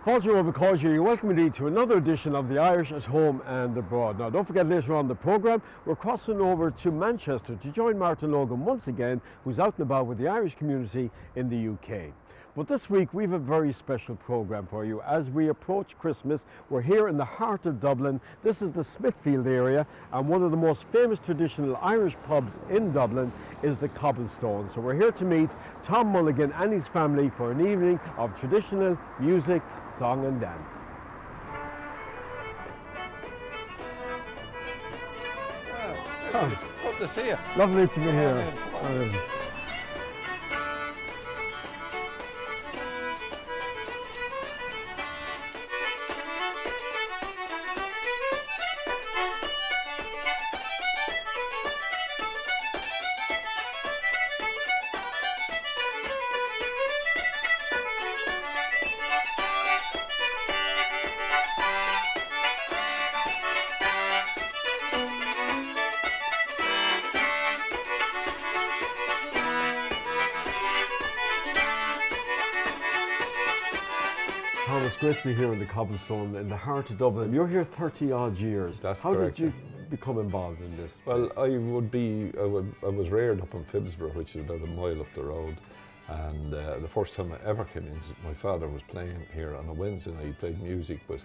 Fáilte over Culture, you're welcome indeed to another edition of the Irish at Home and Abroad. Now, don't forget later on the programme, we're crossing over to Manchester to join Martin Logan once again, who's out and about with the Irish community in the UK. But this week we have a very special programme for you. As we approach Christmas, we're here in the heart of Dublin. This is the Smithfield area, and one of the most famous traditional Irish pubs in Dublin is the Cobblestone. So we're here to meet Tom Mulligan and his family for an evening of traditional music, song and dance. Good to see you. Lovely to be here. Tom, it's great to be here in the Cobblestone in the heart of Dublin. You're here 30 odd years. That's How correct. did you become involved in this? Well, place? I was reared up in Phibsborough, which is about a mile up the road. And the first time I ever came in, my father was playing here on a Wednesday night. He played music with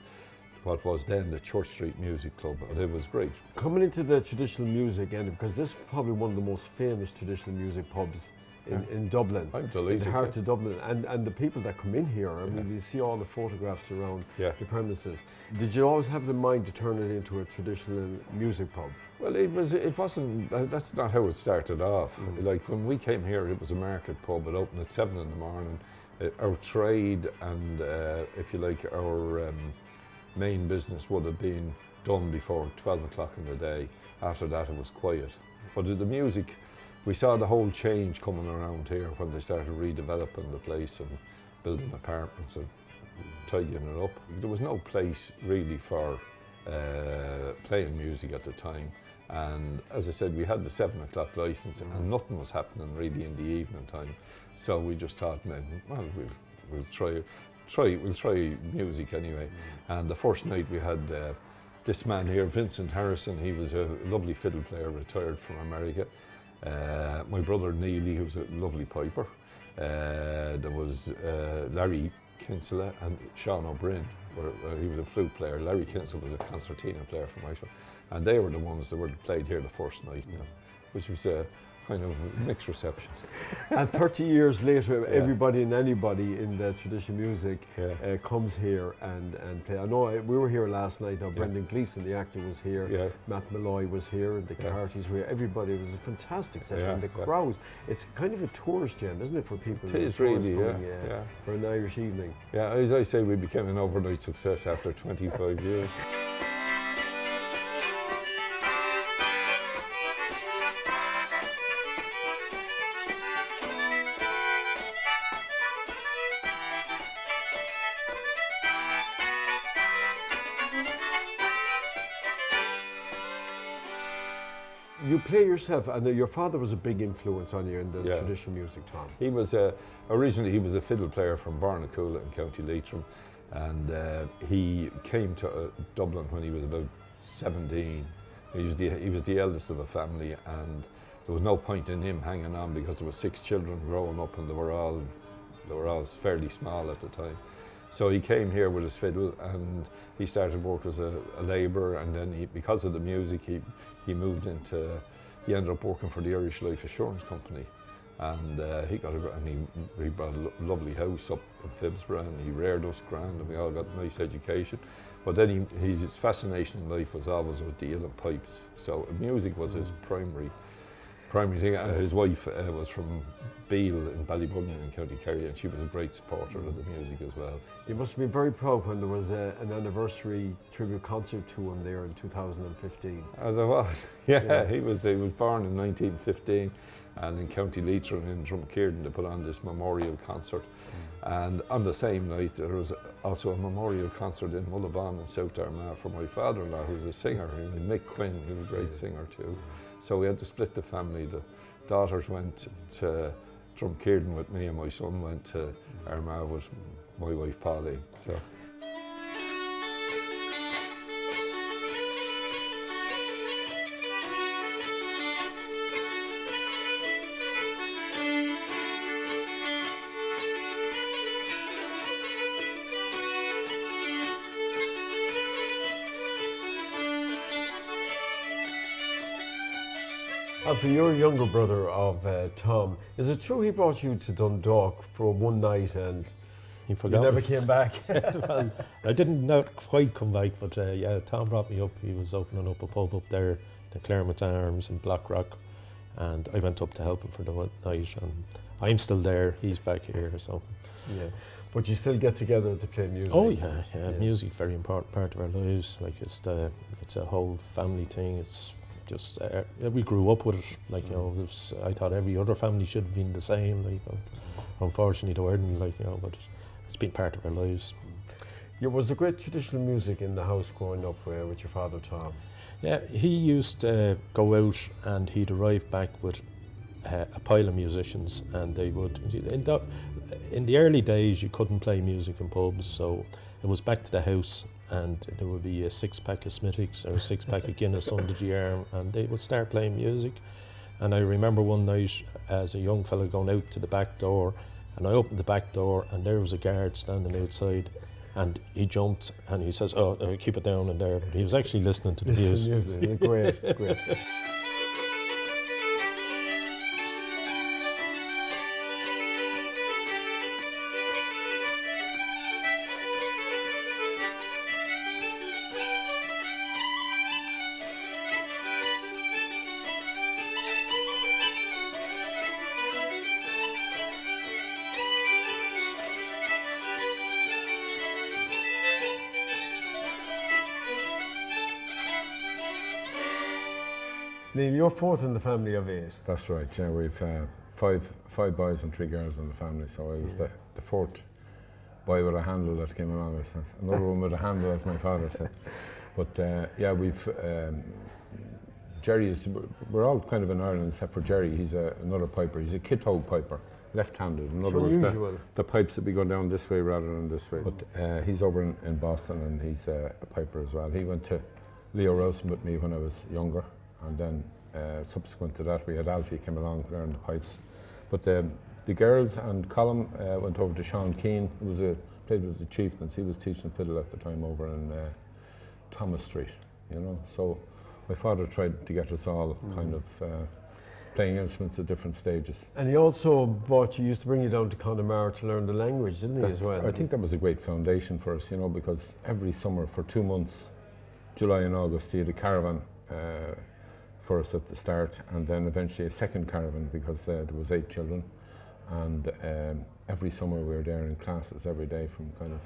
what was then the Church Street Music Club, and it was great. Coming into the traditional music end, because this is probably one of the most famous traditional music pubs in Dublin. I'm delighted. In the heart of Dublin, and the people that come in here, I mean, you see all the photographs around the premises. Did you always have in mind to turn it into a traditional music pub? Well, it wasn't, that's not how it started off. Like when we came here, it was a market pub. It opened at 7 in the morning. Our trade and, if you like, our main business would have been done before 12 o'clock in the day. After that, it was quiet. But the music, we saw the whole change coming around here when they started redeveloping the place and building apartments and tidying it up. There was no place really for playing music at the time. And as I said, we had the 7 o'clock licence and nothing was happening really in the evening time. So we just thought, well, we'll try music anyway. And the first night we had this man here, Vincent Harrison. He was a lovely fiddle player, retired from America. My brother Neely, who was a lovely piper. There was Larry Kinsella and Sean O'Brien, he was a flute player. Larry Kinsella was a concertina player from Iceland. And they were the ones that were played here the first night, which was a kind of mixed reception. And 30 years later, everybody and anybody in the traditional music comes here and play. I know we were here last night. Now Brendan Gleeson, the actor, was here. Matt Malloy was here. The Cahartys were here. Everybody. It was a fantastic session. The crowds. It's kind of a tourist gem, isn't it, for people? It is really, for an Irish evening. Yeah, as I say, we became an overnight success after 25 years. You play yourself, and your father was a big influence on you in the traditional music, Tom. He was originally he was a fiddle player from Barnacoole in County Leitrim, and he came to Dublin when he was about 17. He was the eldest of the family, and there was no point in him hanging on because there were 6 children growing up, and they were all fairly small at the time. So he came here with his fiddle, and he started work as a labourer, and then because of the music, he moved into, he ended up working for the Irish Life Assurance Company, and he bought a lovely house up in Phibsborough, and he reared us grand, and we all got a nice education. But then his fascination in life was always with the uilleann pipes, so music was his primary thing, and his wife was from Beal in Ballybunion in County Kerry, and she was a great supporter of the music as well. You must have been very proud when there was an anniversary tribute concert to him there in 2015. There was, He was born in 1915, and in County Leitrim in Drumkeerdon they put on this memorial concert. And on the same night there was also a memorial concert in Mulligans in South Armagh for my father-in-law, who was a singer, Mick Quinn, who was a great singer too. So we had to split the family. The daughters went to Drumkeerdon with me, and my son went to Armagh with my wife Pauline. So For your younger brother of Tom, is it true he brought you to Dundalk for one night and He you forgot never me. came back? Well, I didn't not quite come back, but yeah, Tom brought me up. He was opening up a pub up there, the Claremont Arms in Blackrock, and I went up to help him for the night. And I'm still there. He's back here, so. Yeah, but you still get together to play music. Oh yeah. Music very important part of our lives. Like it's a whole family thing. It's just we grew up with it. Like I thought every other family should have been the same. Like, unfortunately, they weren't. Like but it's been part of our lives. Yeah, was there great traditional music in the house growing up with your father Tom? Yeah, he used to go out and he'd arrive back with a pile of musicians, and they would. In the early days, you couldn't play music in pubs, so it was back to the house, and there would be a 6-pack of Smithwick's or a 6-pack of Guinness under the arm, and they would start playing music. And I remember one night as a young fella going out to the back door, and I opened the back door, and there was a guard standing outside, and he jumped and he says, "Oh, keep it down in there." But he was actually listening to the music. Great, great. Neil, you're fourth in the family of 8. That's right, yeah. We've five boys and 3 girls in the family, so I was the fourth boy with a handle that came along. Another one with a handle, as my father said. But yeah, we've Jerry is. We're all kind of in Ireland except for Jerry. He's another piper. He's a kit-hole piper, left-handed. In other words, the pipes that be going down this way rather than this way. But he's over in Boston, and he's a piper as well. He went to Leo Rosen with me when I was younger. And then subsequent to that, we had Alfie came along learn the pipes. But the girls and Colin went over to Sean Keane, who was played with the Chieftains. He was teaching fiddle at the time over in Thomas Street, So my father tried to get us all kind of playing instruments at different stages. And he also used to bring you down to Connemara to learn the language, didn't he, as well? I think that was a great foundation for us, because every summer for 2 months, July and August, he had a caravan for us at the start, and then eventually a second caravan because there was 8 children, and every summer we were there in classes every day from kind of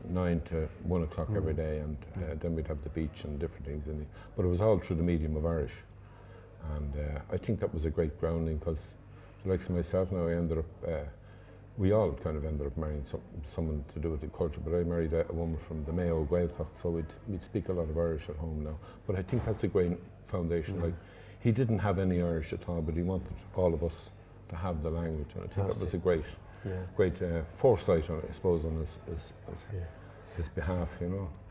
9 to 1 o'clock every day, and then we'd have the beach and different things but it was all through the medium of Irish, and I think that was a great grounding, because like myself now, I ended up we all kind of ended up marrying someone to do with the culture, but I married a woman from the Mayo Gaeltacht, so we'd speak a lot of Irish at home now. But I think that's a great foundation. Like, he didn't have any Irish at all, but he wanted all of us to have the language, and I think that was a great foresight, I suppose, on his behalf,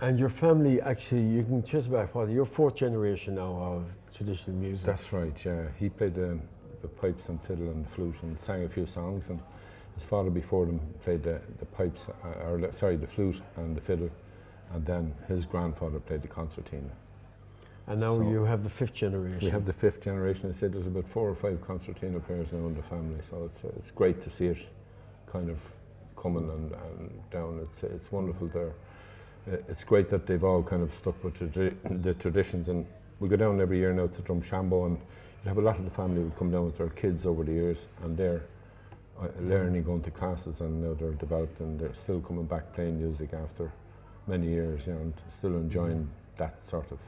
And your family, actually, you can trace back, you're 4th generation now of traditional music. That's right, yeah. He played the pipes and fiddle and flute and sang a few songs, and his father before them played the pipes, the flute and the fiddle, and then his grandfather played the concertina. And now you have the 5th generation. We have the 5th generation. I said there's about 4 or 5 concertina players now in the family, so it's great to see it kind of coming and down. It's wonderful there. It's great that they've all kind of stuck with the traditions, and we go down every year now to Drumshambo, and you have a lot of the family would come down with their kids over the years, and they're learning, going to classes, and now they're developed, and they're still coming back playing music after many years, and still enjoying that sort of,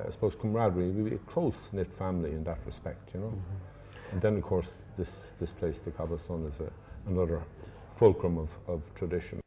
I suppose, camaraderie. We're a close-knit family in that respect, And then, of course, this place, the Cabaston, is another fulcrum of tradition.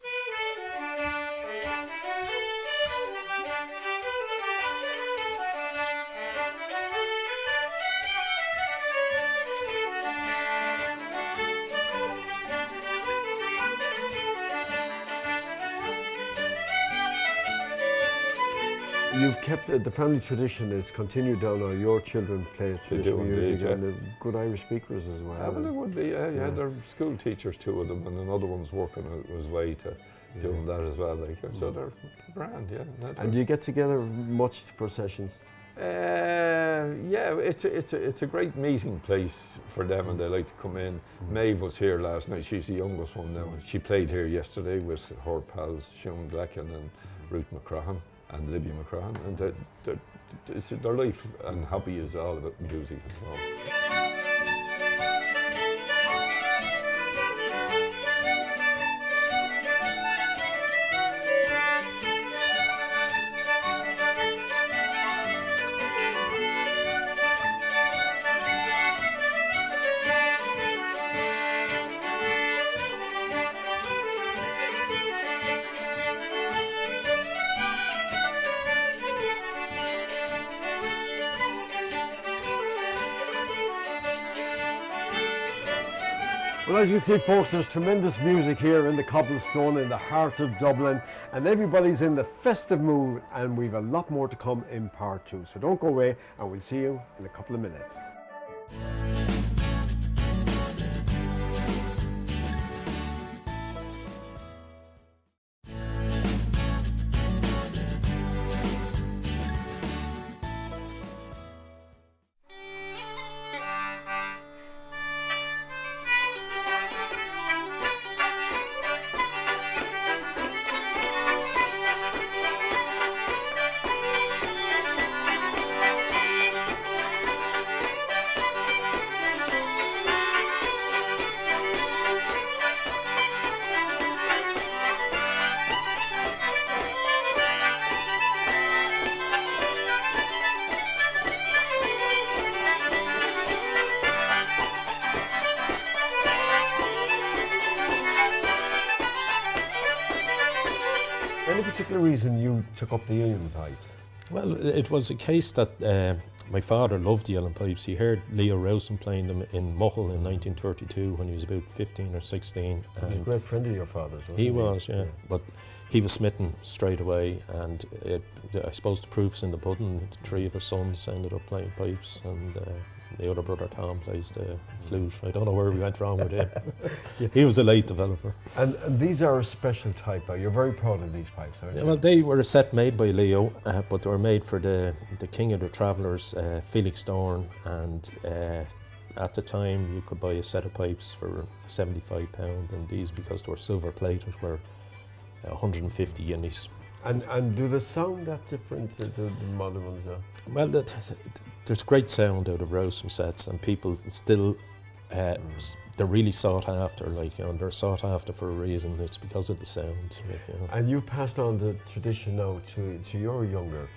You've kept the family tradition is continued down now. Your children play traditional music, and they're good Irish speakers as well. Well, they would be, yeah. They're school teachers, 2 of them, and another one's working his way to doing that as well. So they're grand, yeah. And do you get together much for sessions? Yeah, it's a great meeting place for them, and they like to come in. Maeve was here last night. She's the youngest one now, and she played here yesterday with her pals Sean Glecken and Ruth McCrahan and Libby McCrahan, and their life and hobby is all about music as well. Well, as you see, folks, there's tremendous music here in the cobblestone in the heart of Dublin, and everybody's in the festive mood, and we've a lot more to come in part 2. So don't go away, and we'll see you in a couple of minutes. Any particular reason you took up the uilleann pipes? Well, it was a case that my father loved the uilleann pipes. He heard Leo Rowson playing them in Muckle in 1932 when he was about 15 or 16. He was a great friend of your father's, wasn't he? He was, yeah. But he was smitten straight away, and I suppose the proof's in the pudding. The three of his sons ended up playing pipes, and the other brother Tom plays the flute. I don't know where we went wrong with him. Yeah. He was a late developer. And these are a special type. You're very proud of these pipes, aren't you? Well, they were a set made by Leo, but they were made for the king of the travellers, Felix Dorn, and at the time you could buy a set of pipes for £75, and these, because they were silver plated, were 150 guineas. And do they sound that different to the modern ones? Well, there's great sound out of Rowson sets, and people still, they're really sought after, they're sought after for a reason. It's because of the sound. And you've passed on the tradition now to your younger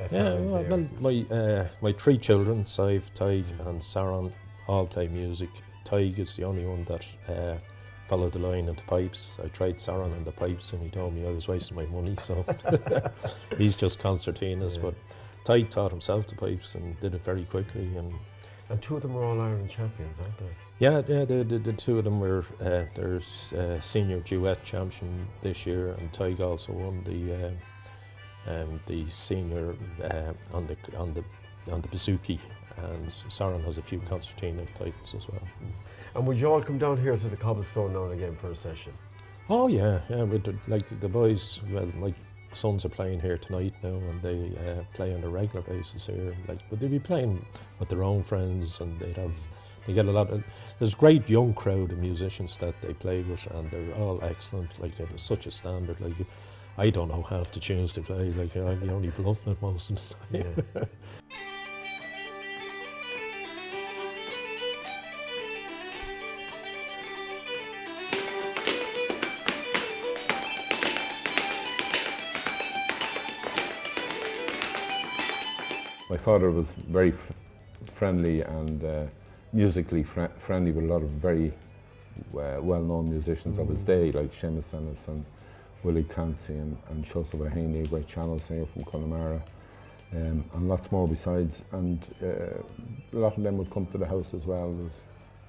family. Well, my three children, Sive, Tig and Saran, all play music. Tig is the only one that followed the line into pipes. I tried Saran on the pipes, and he told me I was wasting my money, so he's just concertinas. But Tig taught himself the pipes and did it very quickly. And two of them are All-Ireland champions, aren't they? Yeah, the two of them were, there's senior duet champion this year, and Tig also won the senior on the bouzouki, and Saran has a few concertina titles as well. And would you all come down here to the cobblestone now and again for a session? Oh yeah, like the boys, well, my sons are playing here tonight now, and they play on a regular basis here. But they'd be playing with their own friends, and they get a lot of. There's a great young crowd of musicians that they play with, and they're all excellent. There's such a standard. I don't know half the tunes they play. I'd be only bluffing it most of the time. Yeah. My father was very friendly and musically friendly with a lot of very well-known musicians of his day, like Seamus Ennis and Willie Clancy and Joseph O'Haney, a great channel singer from Connemara, and lots more besides. And a lot of them would come to the house as well. There was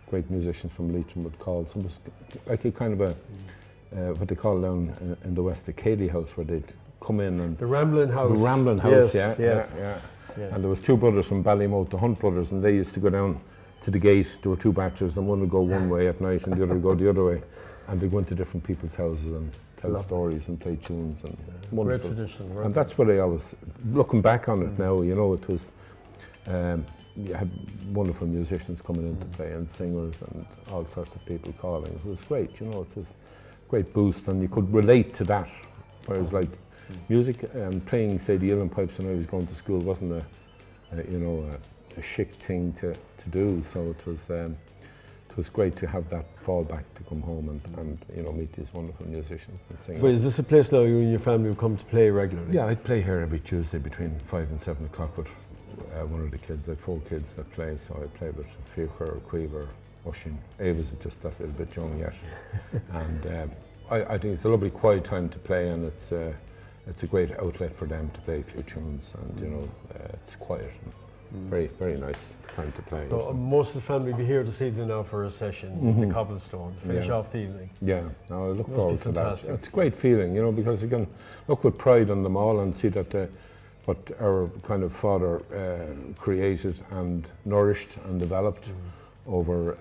great musicians from Leitrim would call. So it was like a kind of a, what they call down in the West, a Cayley house, where they'd come in and... The Ramblin' House. The Ramblin' House, yes, yes. Yeah. And there was two brothers from Ballymote, the Hunt brothers, and they used to go down to the gate. There were two batches, and one would go one way at night and the other would go the other way. And they'd go into different people's houses and Love it. stories and play tunes and Great wonderful. tradition, right? And that's what I always, looking back on it now, you know, it was, you had wonderful musicians coming in to play and singers and all sorts of people calling. It was great, you know, it was a great boost and you could relate to that. Whereas like music and playing, say, the uilleann pipes when I was going to school wasn't a chic thing to do. So it was great to have that fallback to come home and you know, meet these wonderful musicians and sing. So is this a place now you and your family will come to play regularly? Yeah, I'd play here every Tuesday between 5 and 7 o'clock with one of the kids. I have 4 kids that play, so I play with Fiachar, Queever, Oisin. Ava's just that little bit young yet. And I think it's a lovely quiet time to play, and it's a great outlet for them to play a few tunes, and you know, it's quiet. Very, very nice time to play. So most of the family will be here this evening now for a session in the Cobblestone to finish off the evening. Yeah, no, I look Must forward be to that. fantastic. It's a great feeling, you know, because you can look with pride on them all and see that what our kind of father created and nourished and developed over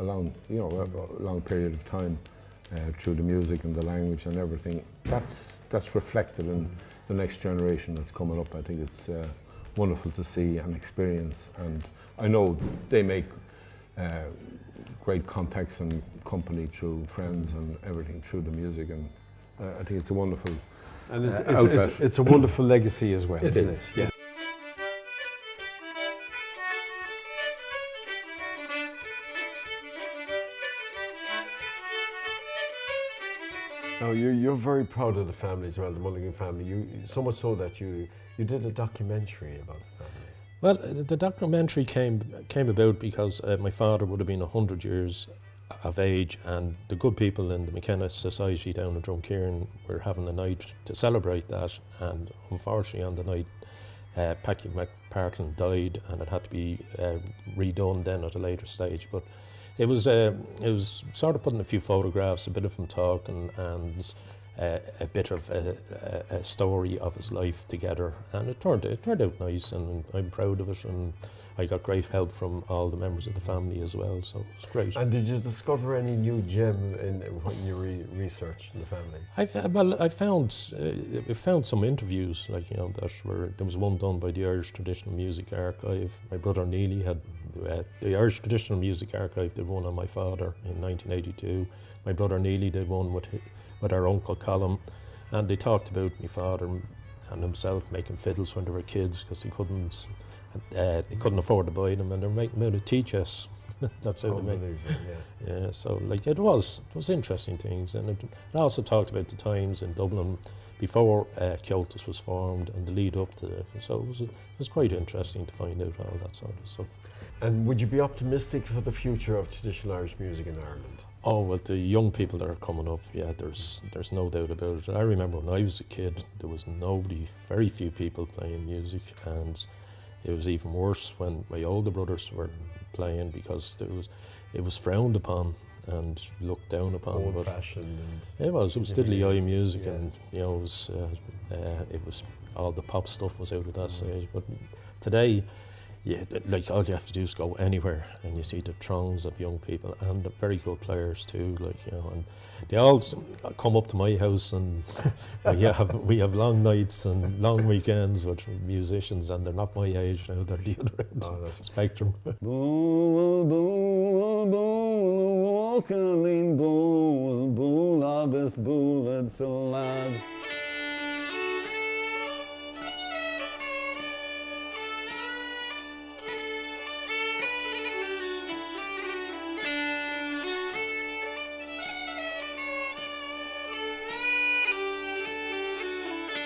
a long period of time through the music and the language and everything. That's reflected in the next generation that's coming up. I think it's wonderful to see and experience, and I know they make great contacts and company through friends and everything through the music, and I think it's a wonderful And outlet. it's a wonderful legacy as well. It isn't is, Yeah. Now you're very proud of the family as well, the Mulligan family. You so much so that you did a documentary about the family. Well, the documentary came about because my father would have been 100 years of age, and the good people in the McKenna Society down in Drumkeerin were having a night to celebrate that, and unfortunately on the night Packy McPartlin died, and it had to be redone then at a later stage. But it was sort of putting a few photographs, a bit of him talking, and a bit of a story of his life together, and it turned out nice, and I'm proud of it, and I got great help from all the members of the family as well, so it was great. And did you discover any new gem when you researched the family? I found some interviews, like, you know, there was one done by the Irish Traditional Music Archive. My brother Neely had the Irish Traditional Music Archive did one on my father in 1982. My brother Neely did one with our uncle Colin, and they talked about my father and himself making fiddles when they were kids because they couldn't afford to buy them, and they're making them out of tea chests. That's how they make them. Yeah, so like it was interesting things, and it also talked about the times in Dublin before Cultus was formed and the lead up to it. So it was quite interesting to find out all that sort of stuff. And would you be optimistic for the future of traditional Irish music in Ireland? Oh, well, the young people that are coming up, yeah, there's no doubt about it. I remember when I was a kid, there was very few people playing music, and it was even worse when my older brothers were playing because it was frowned upon and looked down upon. Old-fashioned. It was diddly eye music, yeah. and you know, it was all the pop stuff was out at that stage. But today, yeah, like all you have to do is go anywhere, and you see the throngs of young people and very good players too. Like, you know, and they all come up to my house, and we have long nights and long weekends with musicians, and they're not my age now; they're the other end of the spectrum. Bool, bool, bool, walking bool, bool, abest bool, it's so lad.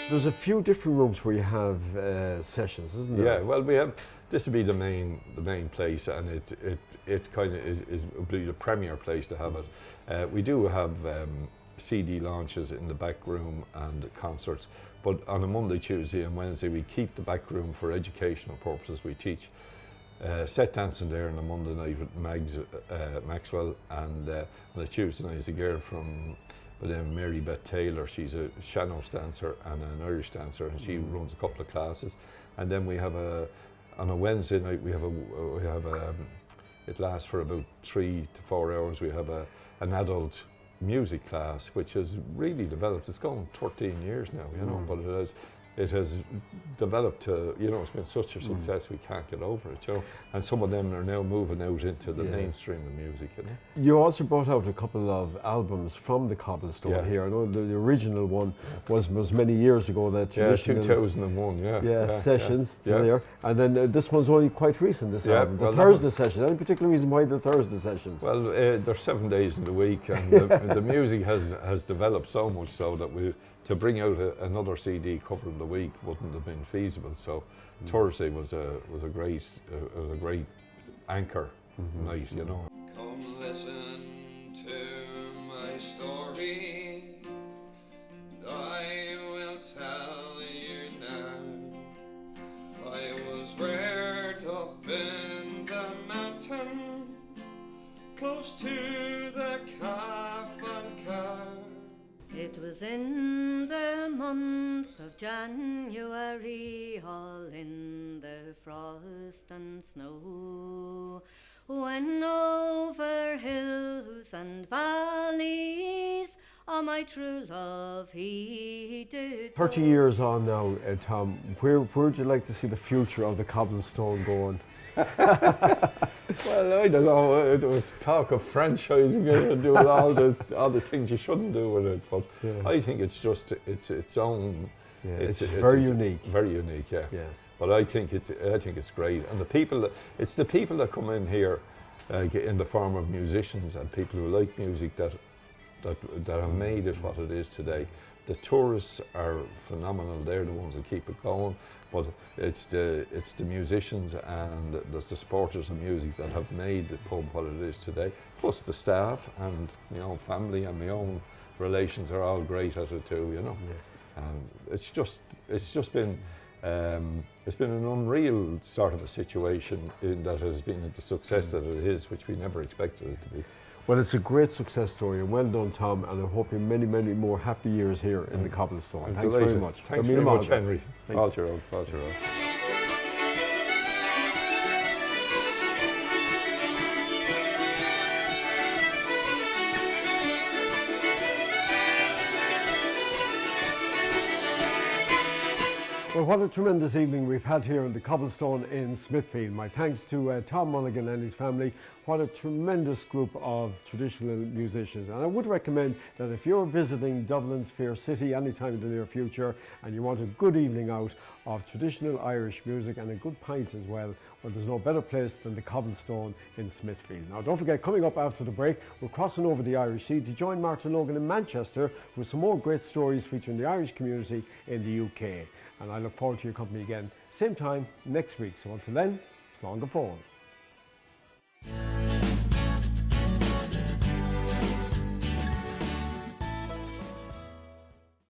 There's a few different rooms where you have sessions, isn't there? Yeah, well, we have. This would be the main place, and it kind of would be the premier place to have it. We do have CD launches in the back room and concerts, but on a Monday, Tuesday, and Wednesday we keep the back room for educational purposes. We teach set dancing there on a Monday night with Maxwell, and on a Tuesday night is a girl from. But then Mary Beth Taylor, she's a Shanos dancer and an Irish dancer, and she runs a couple of classes. And then we have on a Wednesday night it lasts for about 3 to 4 hours. We have an adult music class, which has really developed. It's gone 13 years now, you know, but it has developed to, you know, it's been such a success we can't get over it, you know. And some of them are now moving out into the mainstream of music, you know. You also brought out a couple of albums from the Cobblestone here. I know the original one was many years ago. That 2001, sessions there, and then this one's only quite recent. This album, the Thursday sessions. Any particular reason why the Thursday sessions? Well, there's 7 days in the week, and the music has developed so much so that to bring out another CD covering the week wouldn't have been feasible. So Thursday was a great anchor night, you know. Come listen to my story, and I will tell you now. I was reared up in the mountain, close to the calf and cow. It was in the month of January, all in the frost and snow, when over hills and valleys my true love he did 30 years on now, Tom, where would you like to see the future of the Cobblestone going? Well, I don't know. There was talk of franchising it and doing all the things you shouldn't do with it, but I think it's just its own. Yeah, it's very unique. Very unique, yeah. But I think it's great, and it's the people that come in here, in the form of musicians and people who like music that have made it what it is today. The tourists are phenomenal. They're the ones that keep it going. But it's the musicians and the supporters of music that have made the pub what it is today. Plus the staff and my own family and my own relations are all great at it too, you know. It's just been an unreal sort of a situation that has been the success that it is, which we never expected it to be. Well, it's a great success story, and well done, Tom, and I hope you many more happy years here in the Cobblestone. Thanks very much. Thanks very much, Henry. Fault your own. Well, what a tremendous evening we've had here in the Cobblestone in Smithfield. My thanks to Tom Mulligan and his family. What a tremendous group of traditional musicians. And I would recommend that if you're visiting Dublin's fair city anytime in the near future and you want a good evening out of traditional Irish music and a good pint as well, well, there's no better place than the Cobblestone in Smithfield. Now, don't forget, coming up after the break, we're crossing over the Irish Sea to join Martin Logan in Manchester with some more great stories featuring the Irish community in the UK. And I look forward to your company again, same time next week. So until then, slán go fóill.